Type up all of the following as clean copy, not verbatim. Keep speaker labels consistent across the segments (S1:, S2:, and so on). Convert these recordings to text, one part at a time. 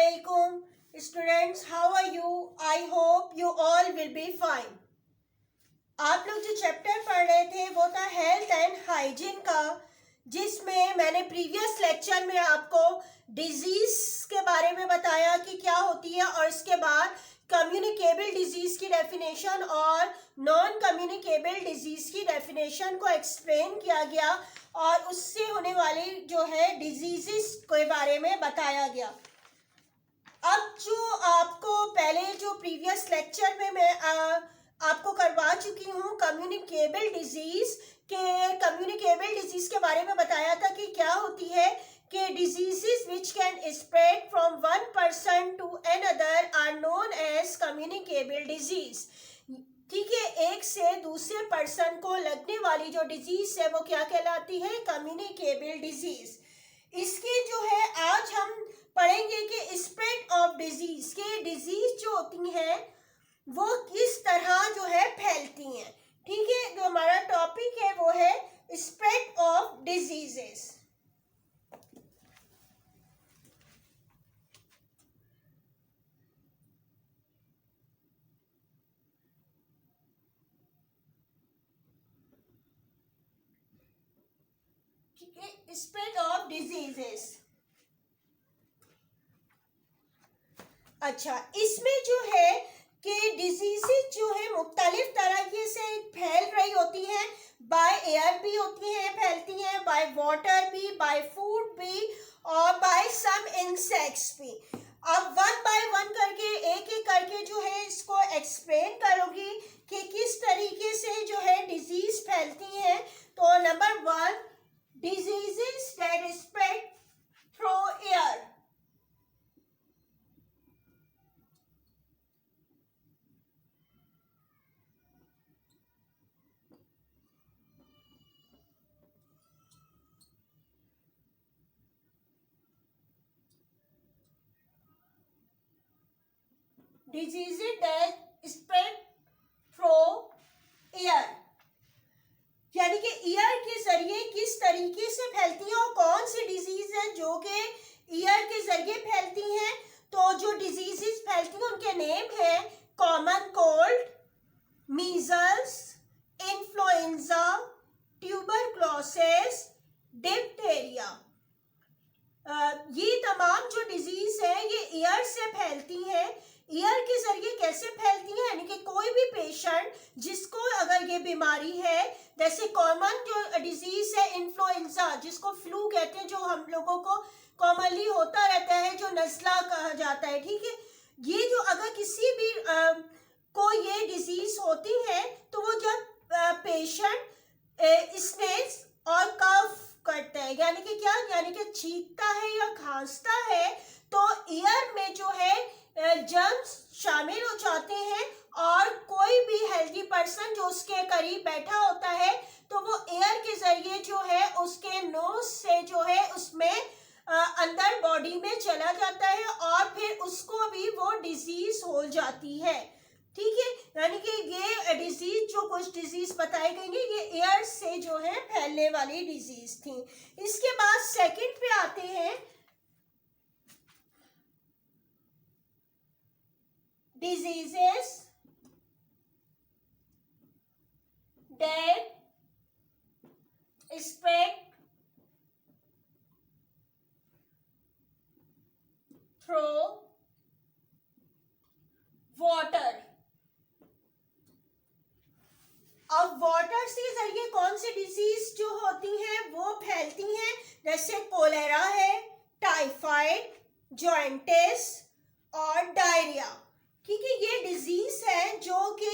S1: Assalamualaikum students, how are you? I hope you all will be fine. आप लोग जो chapter पढ़ रहे थे वो था हेल्थ एंड हाइजीन का, जिसमें मैंने प्रीवियस लेक्चर में आपको डिजीज के बारे में बताया कि क्या होती है, और इसके बाद कम्युनिकेबल डिजीज की डेफिनेशन और नॉन कम्युनिकेबल डिजीज की डेफिनेशन को एक्सप्लेन किया गया, और उससे होने वाली जो है डिजीजेस के बारे में बताया गया। अब जो आपको पहले जो प्रीवियस लेक्चर में मैं आपको करवा चुकी हूँ कम्युनिकेबल डिजीज के बारे में बताया था कि क्या होती है कि diseases which can spread from one person to another are known as communicable disease. ठीक है, एक से दूसरे पर्सन को लगने वाली जो डिजीज है वो क्या कहलाती है? Communicable disease. इसके जो है आज हम पढ़ेंगे कि स्प्रेड ऑफ डिजीज के डिजीज जो होती हैं वो किस तरह जो है फैलती हैं। ठीक है, जो हमारा टॉपिक है वो है स्प्रेड ऑफ डिजीजेस। ठीक है, स्प्रेड ऑफ डिजीजेस। अच्छा, इसमें जो है कि डिजीजेस जो है मुख्तलिफ तरीके से फैल रही होती हैं। बाय एयर भी होती हैं, फैलती हैं, बाय वाटर भी, बाय फूड भी, और बाय सम इंसेक्ट्स भी। अब वन बाय वन करके एक एक करके जो है इसको एक्सप्लेन करूंगी कि किस तरीके से जो है डिजीज फैलती हैं। तो number 1, diseases that spread through air. Diseases that spread through air, यानी कि एयर के जरिए किस तरीके से फैलती है और कौन सी डिजीज है जो कि एयर के जरिए फैलती हैं। तो जो डिजीजेस फैलती हैं उनके नेम है common cold, measles, influenza, tuberculosis, diphtheria. ये तमाम जो डिजीज है ये एयर से फैलती हैं। एयर के जरिए कैसे फैलती है, यानी कि कोई भी पेशेंट जिसको अगर ये बीमारी है, जैसे कॉमन जो डिजीज है इन्फ्लुएंजा, जिसको फ्लू कहते हैं, जो हम लोगों को कॉमनली होता रहता है, जो नज़ला कहा जाता है। ठीक है, ये जो अगर किसी भी को ये डिजीज होती है तो वो जब पेशेंट स्नेज और कफ करता है, यानी कि क्या, यानी कि छींकता है या खांसता है, तो एयर में जो है जर्म्स शामिल हो जाते हैं, और कोई भी हेल्दी पर्सन जो उसके करीब बैठा होता है तो वो एयर के जरिए जो है उसके नोज से जो है उसमें अंदर बॉडी में चला जाता है, और फिर उसको भी वो डिजीज हो जाती है। ठीक है, यानी कि ये डिजीज जो कुछ डिजीज बताई गई है ये एयर से जो है फैलने वाली डिजीज थी। इसके बाद सेकंड पे आते हैं diseases that spread through water। अब वाटर से जरिए कौन सी डिजीज जो होती हैं वो फैलती हैं, जैसे कोलेरा है, टाइफाइड, जॉइंटिस और डायरिया। ठीक है, ये डिजीज है जो कि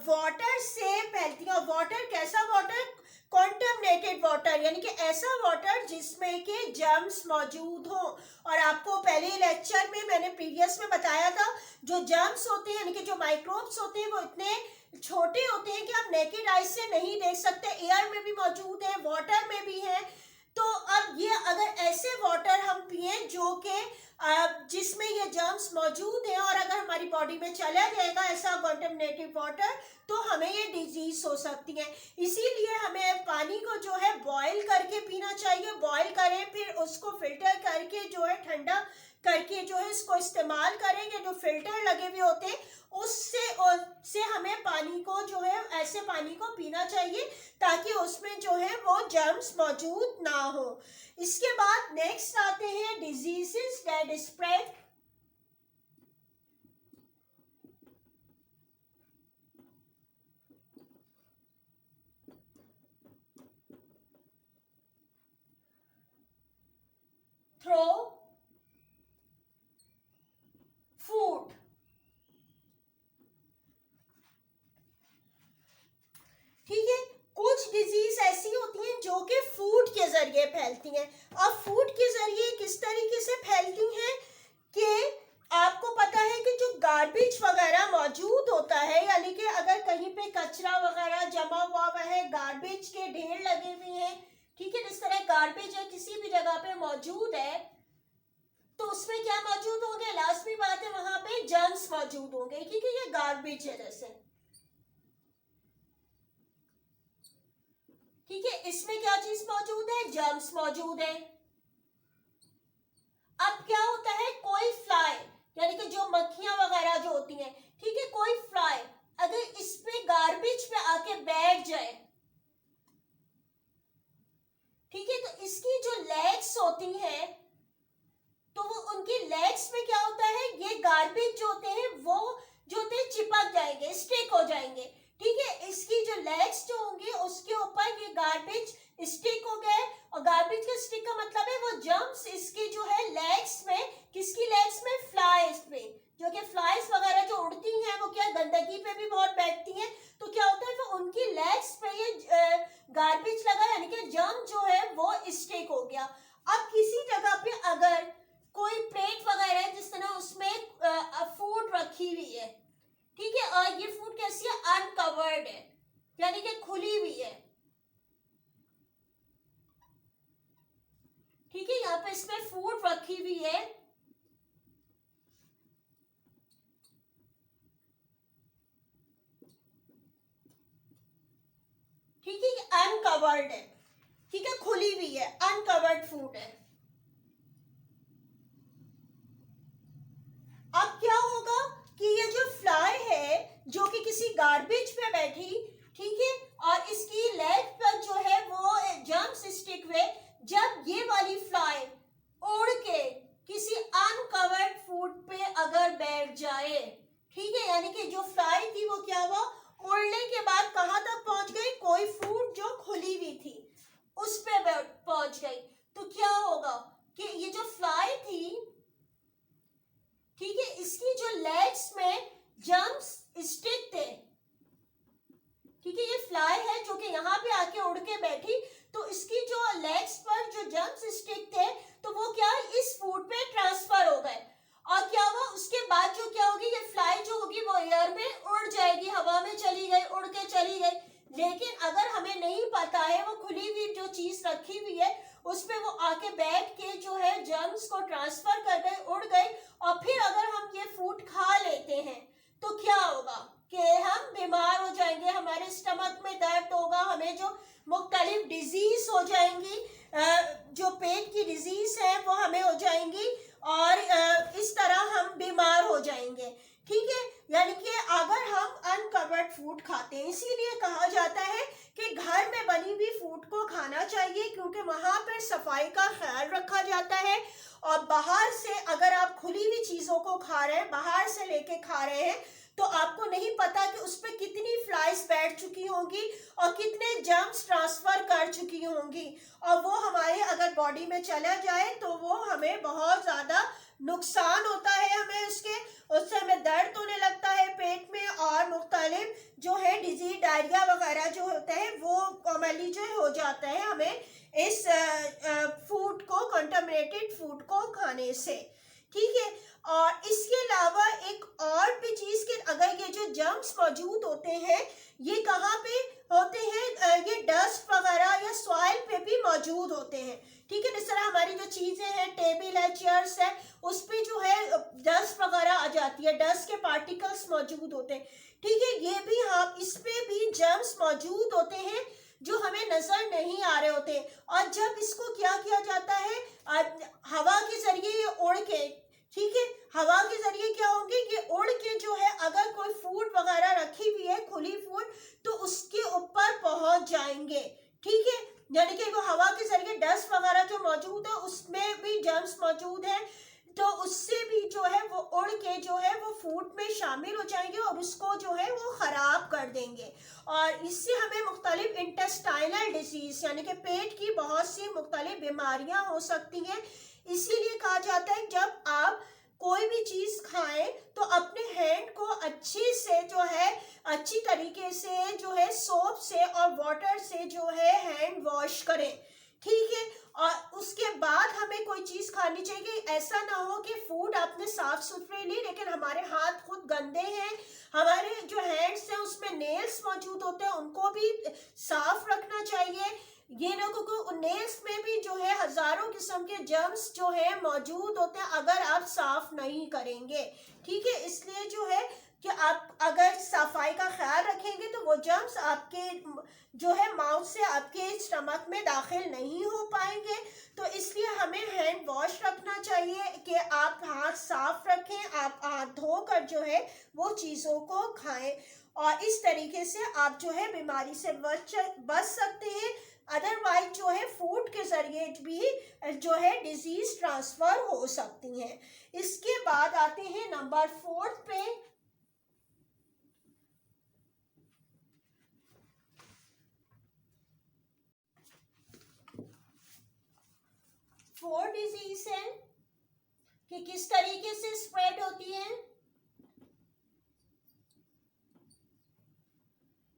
S1: वाटर से फैलती है। और वाटर कैसा वाटर? कॉन्टामिनेटेड वाटर, यानी कि ऐसा वाटर जिसमें के जर्म्स मौजूद हो। और आपको पहले लेक्चर में मैंने प्रीवियस में बताया था जो जर्म्स होते हैं, यानी कि जो माइक्रोब्स होते हैं वो इतने छोटे होते हैं कि आप नेकेड आई से नहीं देख सकते। एयर में भी मौजूद है, वाटर में भी है। तो अब ये अगर ऐसे वाटर हम पिए जो कि जिसमें ये जर्म्स मौजूद हैं, और अगर हमारी बॉडी में चला जाएगा ऐसा कंटामिनेटेड वाटर तो हमें ये डिजीज हो सकती है। इसीलिए हमें पानी को जो है बॉईल करके पीना चाहिए। बॉईल करें, फिर उसको फिल्टर करके जो है ठंडा करके जो है इसको इस्तेमाल करेंगे। जो फिल्टर लगे हुए होते हैं उससे हमें पानी को जो है ऐसे पानी को पीना चाहिए ताकि उसमें जो है वो जर्म्स मौजूद ना हो। इसके बाद नेक्स्ट आते हैं diseases that spread through food. ठीक है, कुछ डिजीज ऐसी होती हैं जो कि फूड के जरिए फैलती हैं। अब फूड के जरिए किस तरीके से फैलती हैं कि आपको पता है कि जो गार्बेज वगैरह मौजूद होता है, यानी कि अगर कहीं पे कचरा वगैरह जमा हुआ है, गार्बेज के ढेर लगे हुए हैं, ठीक है, जिस तरह गार्बेज है किसी भी जगह पे मौजूद है तो उसमें क्या मौजूद होंगे? लाजमी बात है वहां पे जर्म्स मौजूद होंगे, ठीक है, ये गार्बेज है जैसे, ठीक है, इसमें क्या चीज मौजूद है? जर्म्स मौजूद है। अब क्या होता है, कोई फ्लाई यानी कि जो मक्खियां वगैरह जो होती हैं, ठीक है, कोई फ्लाई अगर इस पे गार्बेज पे आके बैठ जाए, ठीक है, तो इसकी जो लेग्स होती हैं तो वो उनकी लेग्स में क्या होता है, ये गार्बेज जो होते हैं वो जो होते हैं चिपक जाएंगे, स्टिक हो जाएंगे, ठीक है। इसकी जो लेग्स जो होंगी उसके ऊपर ये गार्बेज स्टिक हो गए, और गार्बेज के स्टिक का मतलब है वो जर्म्स इसकी जो है लेग्स में, किसकी लेग्स में? फ्लाइज में, जो कि फ्लाइज वगैरह जो उड़ती हैं वो क्या गंदगी पे भी बहुत बैठती हैं, तो क्या होता है वो उनकी लेग्स पे ये गार्बेज लगा, यानी कि जर्म जो है वो स्टिक हो गया। अब किसी जगह पे अगर कोई प्लेट वगैरह है जिस तरह उसमें फूड रखी हुई है, ठीक है, और ये फूड कैसी है? अनकवर्ड है, यानी कि खुली हुई है, ठीक है, यहाँ पे इसमें फूड रखी हुई है, ठीक है, अनकवर्ड है, ठीक है, खुली हुई है, अनकवर्ड फूड है। अब क्या होगा कि ये जो फ्लाई है जो कि किसी गार्बेज पे बैठी, ठीक है, और इसकी लेग पर जो है वो जर्म्स स्टिक हुए, जब ये वाली फ्लाई उड़ के किसी अनकवर्ड फूड पे अगर बैठ जाए, ठीक है, यानी कि जो फ्लाई थी वो क्या हुआ, उड़ने के बाद कहां तक पहुंच गई? कोई फूड जो खुली हुई थी उस पे पहुंच गई, तो क्या होगा कि ये जो फ्लाई थी, ठीक है, इसकी जो लेग्स में जर्म्स स्टिक थे, ठीक है, ये फ्लाई है जो कि यहाँ पे आके उड़ के बैठी, तो इसकी जो लेग्स पर जो जर्म्स स्टिक थे तो वो क्या इस फूड पे ट्रांसफर हो गए, और क्या हुआ उसके बाद जो क्या होगी, ये फ्लाई जो होगी वो एयर में उड़ जाएगी, हवा में चली गई, उड़ के चली गई। लेकिन अगर हमें नहीं पता है, वो खुली हुई जो चीज रखी हुई है उस पे वो आके बैठ के जो है जर्म्स को ट्रांसफर कर गए, उड़ गए, और फिर अगर हम ये फूड खा लेते हैं तो क्या होगा कि हम बीमार हो जाएंगे, हमारे स्टमक में दर्द होगा, हमें जो मुख्तलिफ डिजीज हो जाएंगी, जो पेट की डिजीज है वो हमें हो जाएंगी, और इस तरह हम बीमार हो जाएंगे, ठीक है। यानी कि अगर हम अनकवर्ड फूड खाते हैं, इसीलिए कहा जाता है कि घर में बनी हुई फूड को खाना चाहिए, क्योंकि वहां पर सफाई का ख्याल रखा जाता है, और बाहर से अगर आप खुली हुई चीजों को खा रहे हैं, बाहर से लेके खा रहे हैं, तो आपको नहीं पता कि उस पर कितनी फ्लाइज बैठ चुकी होंगी और कितने जर्म्स ट्रांसफर कर चुकी होंगी, और वो हमारे अगर बॉडी में चला जाए तो वो हमें बहुत ज्यादा नुकसान होता है, हमें उससे हमें दर्द होने लगता है पेट में, और मुख्तलिफ जो है डिजीज, डायरिया वगैरह जो होता है वो कॉमनली जो हो जाता है हमें इस फूड को, कंटामिनेटेड फूड को खाने से। ठीक है। और इसके अलावा एक और भी चीज कि अगर ये जो जर्म्स मौजूद होते हैं ये कहाँ पे होते हैं, ये डस्ट वगैरह या सॉइल पे भी मौजूद होते हैं, ठीक है। जिस तरह हमारी जो चीजें हैं, टेबल है, चेयर्स है, उस पे जो है डस्ट वगैरह आ जाती है, डस्ट के पार्टिकल्स मौजूद होते हैं, ठीक है। ये भी हम इस पे भी जर्म्स मौजूद होते हैं जो हमें नजर नहीं आ रहे होते। और जब इसको क्या किया जाता है, हवा के जरिए ये उड़ के, ठीक है, हवा के जरिए क्या होंगे, ये उड़ के जो है अगर कोई फूड वगैरह रखी हुई है, खुली फूड, तो उसके ऊपर पहुंच जाएंगे, ठीक है। यानी कि वो हवा के जरिए डस्ट वगैरह जो मौजूद है उसमें भी जर्म्स मौजूद है, तो उससे भी जो है वो उड़ के जो है वो फूड में शामिल हो जाएंगे और उसको जो है वो खराब कर देंगे। और इससे हमें मुख्तलिफ इंटेस्टाइनल डिजीज यानी कि पेट की बहुत सी मुख्तलिफ बीमारियां हो सकती हैं। इसीलिए कहा जाता है जब आप कोई भी चीज खाएं तो अपने हैंड को अच्छे से जो है, अच्छी तरीके से जो है सोप से और वाटर से जो है हैंड वॉश करें, ठीक है। और उसके बाद हमें कोई चीज खानी चाहिए। ऐसा ना हो कि फूड आपने साफ सुथरे ली लेकिन हमारे हाथ खुद गंदे हैं, हमारे जो हैंड्स हैं उसमें नेल्स मौजूद होते हैं, उनको भी साफ रखना चाहिए। ये लोगों को नेल्स में भी जो है हजारों किस्म के जर्म्स जो है मौजूद होते हैं अगर आप साफ नहीं करेंगे, ठीक है। इसलिए जो है कि आप अगर सफाई का ख्याल रखेंगे तो वो जर्म्स आपके जो है माउथ से आपके स्टमक में दाखिल नहीं हो पाएंगे। तो इसलिए हमें हैंड वॉश रखना चाहिए कि आप हाथ साफ रखें, आप हाथ धोकर जो है वो चीज़ों को खाएं और इस तरीके से आप जो है बीमारी से बच सकते हैं। अदरवाइज जो है फूड के जरिए भी जो है डिजीज ट्रांसफर हो सकती हैं। इसके बाद आते हैं नंबर 4 पे, फोर डिजीज है कि किस तरीके से स्प्रेड होती है।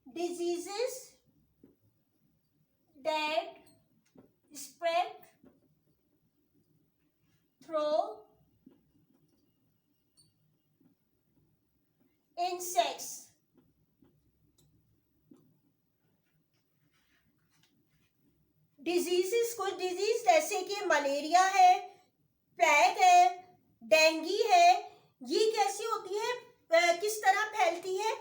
S1: Diseases that spread through insects। Diseases, कुछ डिजीज जैसे कि मलेरिया है, प्लेग है, डेंगू है, ये कैसी होती है, किस तरह फैलती है,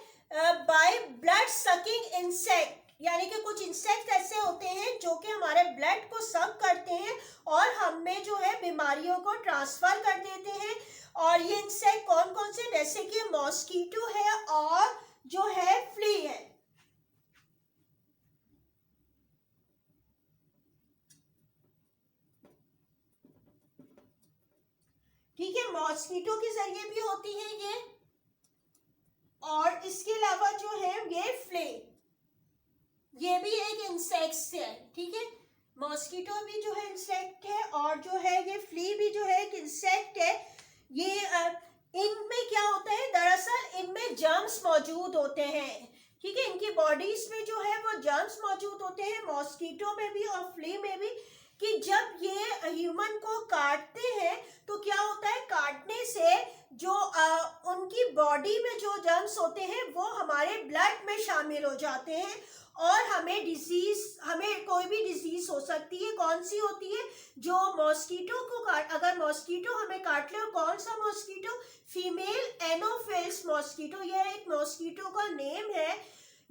S1: बाय ब्लड सकिंग इंसेक्ट, यानी कि कुछ इंसेक्ट ऐसे होते हैं जो कि हमारे ब्लड को सक करते हैं और हमें जो है बीमारियों को ट्रांसफर कर देते हैं। और ये इंसेक्ट कौन कौन से, जैसे कि मॉस्किटो है और जो है फ्ली है, ठीक है। मॉस्किटो के जरिए भी होती है ये, और इसके अलावा जो है ये फ्ले, ये भी एक इंसेक्ट है, ठीक है। मॉस्किटो भी जो है इंसेक्ट है और जो है ये फ्ली भी जो है एक इंसेक्ट है। ये इनमें क्या होता है, दरअसल इनमें जर्म्स मौजूद होते हैं, ठीक है। इनकी बॉडीज में जो है वो जर्म्स मौजूद होते हैं, मॉस्किटो में भी और फ्ली में भी, कि जब ये ह्यूमन को काटते हैं तो क्या होता है, काटने से जो उनकी बॉडी में जो जर्म्स होते हैं वो हमारे ब्लड में शामिल हो जाते हैं और हमें डिजीज, हमें कोई भी डिजीज हो सकती है। कौन सी होती है, जो मॉस्किटो को काट, अगर मॉस्किटो हमें काट ले, और कौन सा मॉस्किटो, फीमेल एनोफिल्स मॉस्किटो, यह एक मॉस्किटो का नेम है,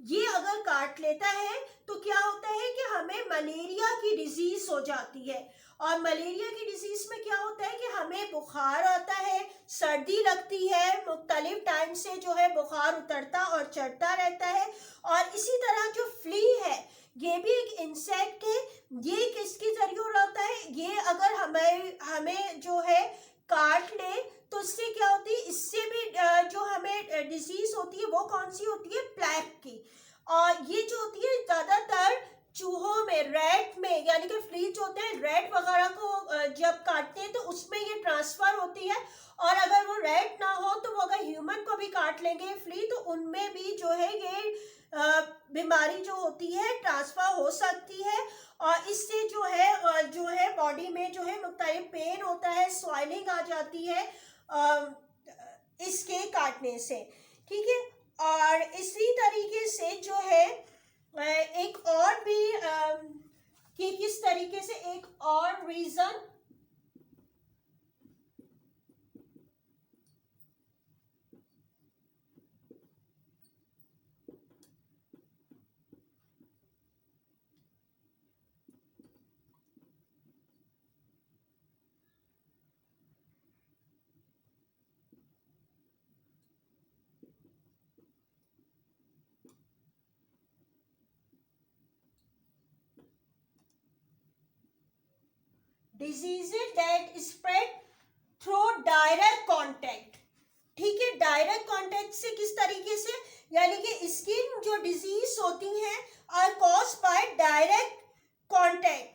S1: ये अगर काट लेता है तो क्या होता है कि हमें मलेरिया की डिजीज हो जाती है। और मलेरिया की डिजीज में क्या होता है कि हमें बुखार आता है, सर्दी लगती है, मुख्तलिफ टाइम से जो है बुखार उतरता और चढ़ता रहता है। और इसी तरह जो फ्ली है ये भी एक इंसेक्ट है, ये किसके जरिए होता है, ये अगर हमें जो है काट ले तो इससे क्या होती है, इससे भी जो हमें डिजीज होती है वो कौन सी होती है, प्लेग की। और ये जो होती है ज्यादातर चूहों में, रैट में, यानी कि फ्लीज होते हैं, रैट वगैरह को जब काटते हैं तो उसमें ये ट्रांसफर होती है। और अगर वो रैट ना हो तो वो अगर ह्यूमन को भी काट लेंगे फ्ली तो उनमें भी जो है ये बीमारी जो होती है ट्रांसफर हो सकती है, और इससे जो है बॉडी में जो है मुख्तलिफ पेन होता है, स्वेलिंग आ जाती है इसके काटने से, ठीक है। और इसी तरीके से जो है एक और भी कि किस तरीके से एक और reason diseases that spread through direct contact, ठीक है। डायरेक्ट कांटेक्ट से किस तरीके से, यानी कि स्किन जो डिजीज होती हैं are caused by direct contact,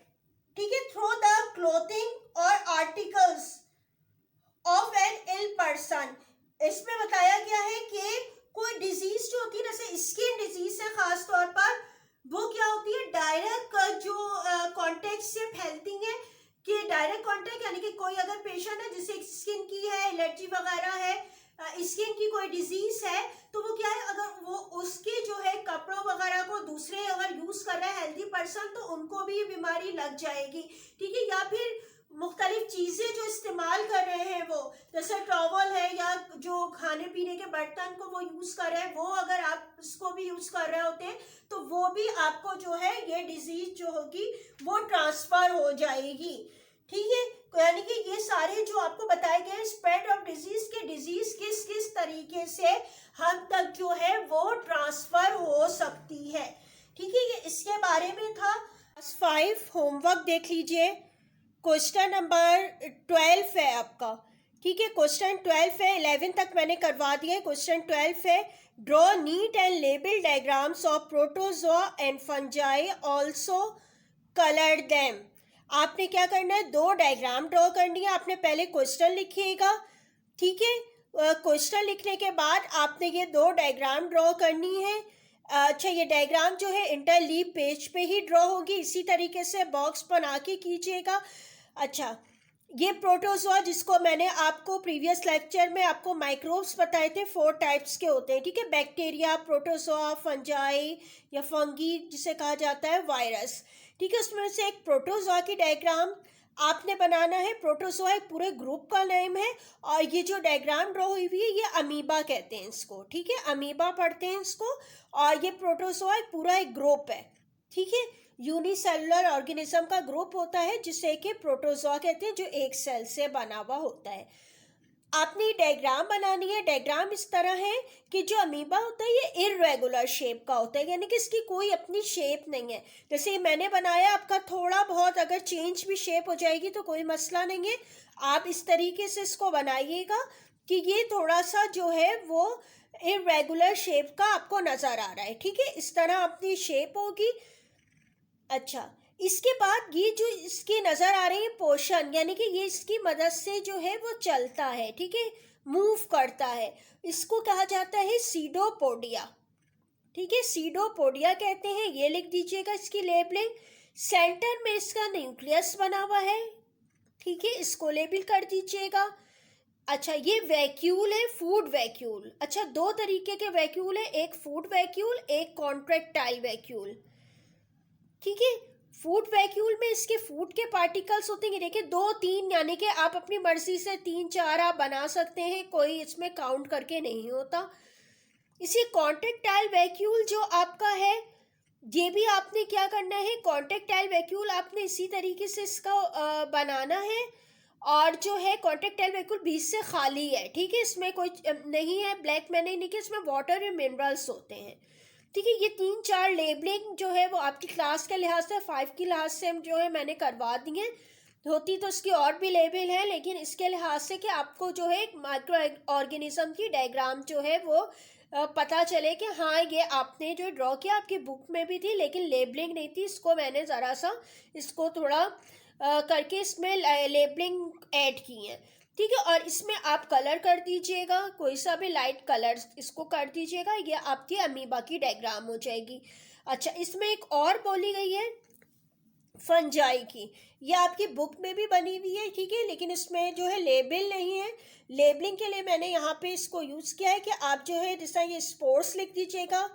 S1: ठीक है, थ्रू द क्लोथिंग और articles of an ill person. इसमें बताया गया है कि कोई डिजीज जो होती है, जैसे स्किन डिजीज है खास तौर पर, वो क्या होती है, डायरेक्ट जो कांटेक्ट से फैलती हैं। कि डायरेक्ट कांटेक्ट यानी कि कोई अगर पेशेंट है जिसे स्किन की है एलर्जी वगैरह है, स्किन की कोई डिजीज है, तो वो क्या है, अगर वो उसके जो है कपड़ों वगैरह को दूसरे अगर यूज कर रहा है हेल्दी पर्सन, तो उनको भी ये बीमारी लग जाएगी, ठीक है। या फिर मुख्तलिफ चीजें जो इस्तेमाल कर रहे हैं वो, जैसे टॉवल है या जो खाने पीने के बर्तन को वो यूज कर रहे हैं, वो अगर आप उसको भी यूज कर रहे होते हैं, तो वो भी आपको जो है ये डिजीज जो होगी वो ट्रांसफर हो जाएगी, ठीक है। यानी कि ये सारे जो आपको बताए गए स्प्रेड ऑफ डिजीज के डिजीज किस किस तरीके से हम तक जो है वो ट्रांसफर हो सकती है, ठीक है। ये इसके बारे में था। 5 होमवर्क देख लीजिए। क्वेश्चन नंबर 12 है आपका, ठीक है। क्वेश्चन 12 है, 11 तक मैंने करवा दिया। क्वेश्चन 12 है, draw neat and label diagrams of protozoa and fungi also colour them. आपने क्या करना है, 2 डायग्राम ड्रॉ करनी है। आपने पहले क्वेश्चन लिखिएगा, ठीक है। क्वेश्चन लिखने के बाद आपने ये 2 डायग्राम ड्रॉ करनी है। अच्छा, ये डायग्राम जो है इंटरलीव पेज पे ही ड्रॉ होगी, इसी तरीके से बॉक्स बना के कीजिएगा। अच्छा, ये प्रोटोजोआ जिसको मैंने आपको प्रीवियस लेक्चर में आपको माइक्रोब्स बताए थे, 4 टाइप्स के होते हैं, ठीक है। बैक्टीरिया, प्रोटोजोआ, फंजाई या फंगी जिसे कहा जाता है, वायरस, ठीक है। उसमें से एक प्रोटोजोआ की डायग्राम आपने बनाना है। प्रोटोजोआ एक पूरे ग्रुप का नेम है, और ये जो डायग्राम ड्रॉ हुई हुई है ये अमीबा कहते हैं इसको, ठीक है, अमीबा पढ़ते हैं इसको। और ये प्रोटोजोआ एक पूरा एक ग्रुप है, ठीक है, यूनिसेलुलर ऑर्गेनिज्म का ग्रुप होता है जिसे कि प्रोटोजोआ कहते हैं, जो एक सेल से बना हुआ होता है। आपने डायग्राम बनानी है। डायग्राम इस तरह है कि जो अमीबा होता है ये इर्रेगुलर शेप का होता है, यानी कि इसकी कोई अपनी शेप नहीं है। जैसे मैंने बनाया, आपका थोड़ा बहुत अगर चेंज भी शेप हो जाएगी तो कोई मसला नहीं है। आप इस तरीके से इसको बनाइएगा कि ये थोड़ा सा जो है वो इर्रेगुलर शेप का आपको नज़र आ रहा है, ठीक है। इस तरह अपनी शेप होगी। अच्छा, इसके बाद ये जो इसकी नज़र आ रही है पोर्शन, यानी कि ये इसकी मदद से जो है वो चलता है, ठीक है, मूव करता है, इसको कहा जाता है सीडोपोडिया, ठीक है, सीडोपोडिया कहते हैं। ये लिख दीजिएगा इसकी लेबलिंग। सेंटर में इसका न्यूक्लियस बना हुआ है, ठीक है, इसको लेबल कर दीजिएगा। अच्छा, ये वैक्यूल है, फूड वैक्यूल। अच्छा, 2 तरीके के वैक्यूल है, एक फूड वैक्यूल, एक कॉन्ट्रैक्टाइल वैक्यूल, ठीक है। फूड वैक्यूल में इसके फूड के पार्टिकल्स होते हैं, देखिए 2-3, यानी कि आप अपनी मर्जी से 3-4 आप बना सकते हैं, कोई इसमें काउंट करके नहीं होता। इसी कॉन्ट्रैक्टाइल वैक्यूल जो आपका है, ये भी आपने क्या करना है, कॉन्ट्रैक्टाइल वैक्यूल आपने इसी तरीके से इसका बनाना है। और जो है कॉन्ट्रैक्टाइल वैक्यूल बीच से खाली है, ठीक है, इसमें कोई नहीं है, ब्लैक में नहीं कि इसमें वाटर या मिनरल्स होते हैं, ठीक है। ये 3-4 लेबलिंग जो है वो आपकी क्लास के लिहाज से 5 की लिहाज से जो है मैंने करवा दी है। होती तो इसकी और भी लेबल है, लेकिन इसके लिहाज से कि आपको जो है एक माइक्रो ऑर्गेनिज्म की डायग्राम जो है वो पता चले कि हाँ ये आपने जो ड्रॉ किया आपकी बुक में भी थी, लेकिन लेबलिंग नहीं थी। इसको मैंने ज़रा सा इसको थोड़ा करके इसमें लेबलिंग ऐड की है। ठीक है। और इसमें आप कलर कर दीजिएगा, कोई सा भी लाइट कलर इसको कर दीजिएगा, ये आपकी अमीबा की डायग्राम हो जाएगी। अच्छा, इसमें एक और बोली गई है फंजाई की, ये आपकी बुक में भी बनी हुई है, ठीक है, लेकिन इसमें जो है लेबल नहीं है। लेबलिंग के लिए मैंने यहाँ पे इसको यूज़ किया है कि आप जो है जैसा ये स्पोर्ट्स लिख दीजिएगा,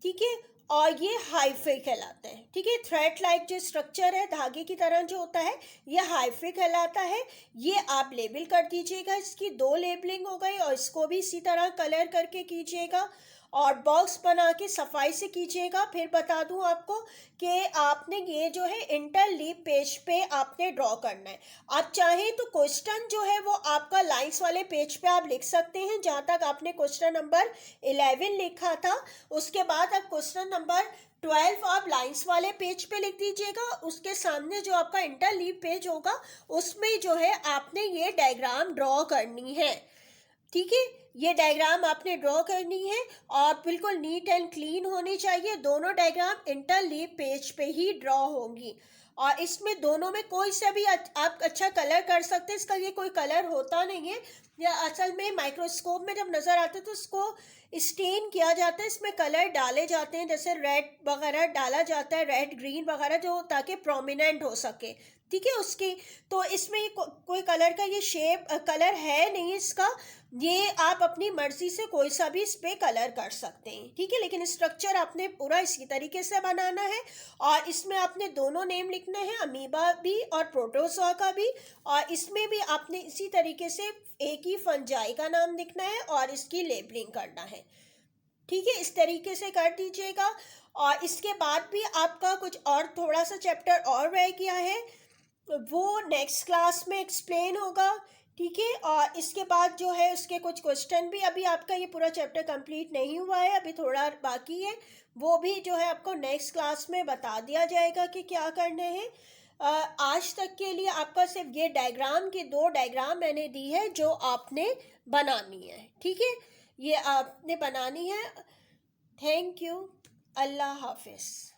S1: ठीक है। और ये हाइफे कहलाता है, ठीक है। थ्रेड लाइक जो स्ट्रक्चर है, धागे की तरह जो होता है, ये हाइफे कहलाता है। ये आप लेबल कर दीजिएगा, इसकी 2 लेबलिंग हो गई, और इसको भी इसी तरह कलर करके कीजिएगा और बॉक्स बना के सफाई से कीजिएगा। फिर बता दूं आपको कि आपने ये जो है इंटरलीव पेज पे आपने ड्रॉ करना है। आप चाहें तो क्वेश्चन जो है वो आपका लाइंस वाले पेज पे आप लिख सकते हैं, जहाँ तक आपने क्वेश्चन नंबर 11 लिखा था, उसके बाद आप क्वेश्चन नंबर 12 आप लाइंस वाले पेज पे लिख दीजिएगा। उसके सामने जो आपका इंटरलीव पेज होगा उसमें जो है आपने ये डायग्राम ड्रॉ करनी है, ठीक है। ये डायग्राम आपने ड्रॉ करनी है और बिल्कुल नीट एंड क्लीन होनी चाहिए। दोनों डायग्राम इंटरलीव पेज पे ही ड्रॉ होंगी, और इसमें दोनों में कोई सा भी आप अच्छा कलर कर सकते हैं। इसका ये कोई कलर होता नहीं है, या असल में माइक्रोस्कोप में जब नज़र आते हैं तो इसको स्टेन किया जाता है, इसमें कलर डाले जाते हैं, जैसे रेड वगैरह डाला जाता है, रेड ग्रीन वगैरह, जो ताकि प्रोमिनेंट हो सके, ठीक है उसकी। तो इसमें कोई कलर का ये शेप कलर है नहीं इसका, ये आप अपनी मर्जी से कोई सा भी इस पे कलर कर सकते हैं, ठीक है। लेकिन स्ट्रक्चर आपने पूरा इसी तरीके से बनाना है, और इसमें आपने दोनों नेम लिखने हैं, अमीबा भी और प्रोटोजोआ का भी, और इसमें भी आपने इसी तरीके से एक ही फंजाई का नाम लिखना है और इसकी लेबलिंग करना है, ठीक है। इस तरीके से कर दीजिएगा। और इसके बाद भी आपका कुछ और थोड़ा सा चैप्टर और रह गया है, वो नेक्स्ट क्लास में एक्सप्लेन होगा, ठीक है। और इसके बाद जो है उसके कुछ क्वेश्चन भी, अभी आपका ये पूरा चैप्टर कंप्लीट नहीं हुआ है, अभी थोड़ा बाकी है, वो भी जो है आपको नेक्स्ट क्लास में बता दिया जाएगा कि क्या करने हैं। आज तक के लिए आपका सिर्फ ये डायग्राम की 2 डायग्राम मैंने दी है जो आपने बनानी है, ठीक है, ये आपने बनानी है। Thank you. अल्लाह हाफिज़।